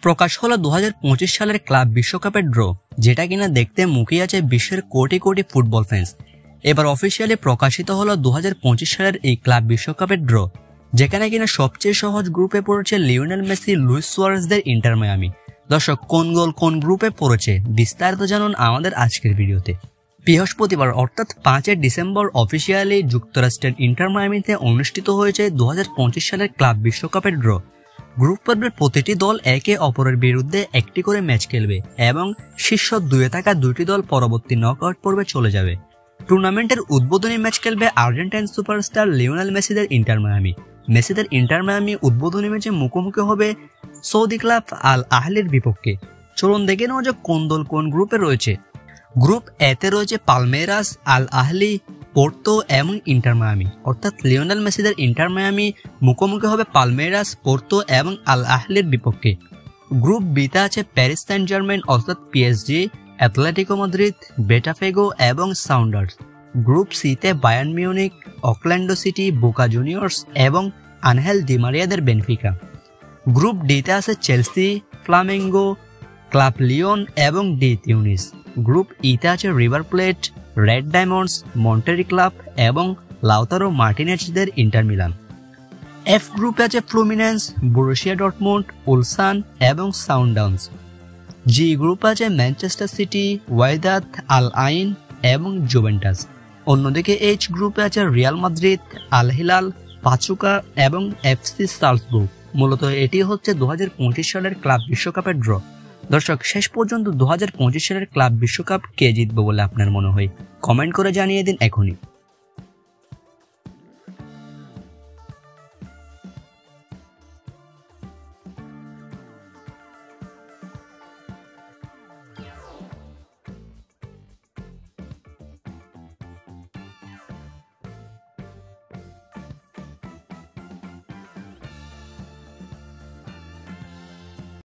প্রকাশ হলো 2025 সালের ক্লাব বিশ্বকাপের ড্র, যেটা কিনা দেখতে মুখিয়ে আছে বিশ্বের কোটি কোটি ফুটবল ফ্যান্স। এবার অফিসিয়ালি প্রকাশিত হলো 2025 সালের এই ক্লাব বিশ্বকাপের ড্র, যেখানে কিনা সবচেয়ে সহজ গ্রুপে পড়েছে লিওনেল মেসি, লুইস সুয়ারেজদের ইন্টার মায়ামি। দর্শক, কোন গোল কোন গ্রুপে পড়েছে বিস্তারিত জানুন আমাদের আজকের ভিডিওতে। বৃহস্পতিবার অর্থাৎ 5 ডিসেম্বর অফিসিয়ালি যুক্তরাষ্ট্রের ইন্টার মায়ামিতে অনুষ্ঠিত হয়েছে 2025 সালের ক্লাব বিশ্বকাপের ড্র। গ্রুপ পর্বের প্রতিটি দল একে অপরের বিরুদ্ধে একটি করে ম্যাচ খেলবে এবং শীর্ষ 2-এ থাকা 2টি দল পরবর্তী নকআউট পর্বে চলে যাবে। টুর্নামেন্টের উদ্বোধনী ম্যাচ খেলবে আর্জেন্টাইন সুপারস্টার লিওনেল মেসিদের ইন্টার মায়ামি। মেসিদের ইন্টার মায়ামি উদ্বোধনী ম্যাচে মুখোমুখি হবে সৌদি ক্লাব আল আহলির বিপক্ষে। চলুন দেখে নেওয়া যাক কোন দল কোন গ্রুপে রয়েছে। গ্রুপ এতে রয়েছে পালমেরাস, আল আহলি, পোর্তো এবং ইন্টার মায়ামি। অর্থাৎ লিওনেল মেসিদের ইন্টার মায়ামি মুখোমুখি হবে পালমেরাস, পোর্তো এবং আল আহলির বিপক্ষে। গ্রুপ বিতে আছে প্যারিস সেন্ট জার্মেন অর্থাৎ পিএসজি, অ্যাথলেটিকো মাদ্রিদ, বেটাফেগো এবং সাউন্ডার্স। গ্রুপ সিতে Bayern Munich, Auckland City, Boca Juniors এবং আনহেল ডি মারিয়াদের বেনফিকা। গ্রুপ ডিতে আছে চেলসি, ফ্লামেঙ্গো, ক্লাব লিওন এবং ডি তিউনিস। গ্রুপ ইতে আছে River Plate, Red Diamonds, Monterrey club এবং লাউতারো মার্টিনেজদের ইন্টার মিলান। এফ গ্রুপে আছে ফ্লুমিনেন্স, বরুসিয়া ডর্টমুন্ড, উলসান এবং সাউন্ডাউন্স। জি গ্রুপে আছে ম্যানচেস্টার সিটি, ওয়াইদাত, আল আইন এবং জুভেন্টাস। অন্যদিকে এইচ গ্রুপে আছে রিয়াল মাদ্রিদ, আল হিলাল, পাচুকা এবং এফসি সালজবুর্গ। মূলত এটি হচ্ছে 2025 সালের ক্লাব বিশ্বকাপের ড্র। দর্শক, শেষ পর্যন্ত 2025 সালের ক্লাব বিশ্বকাপ কে জিতবে বলে আপনার মনে হয়? কমেন্ট করে জানিয়ে দিন এখনই।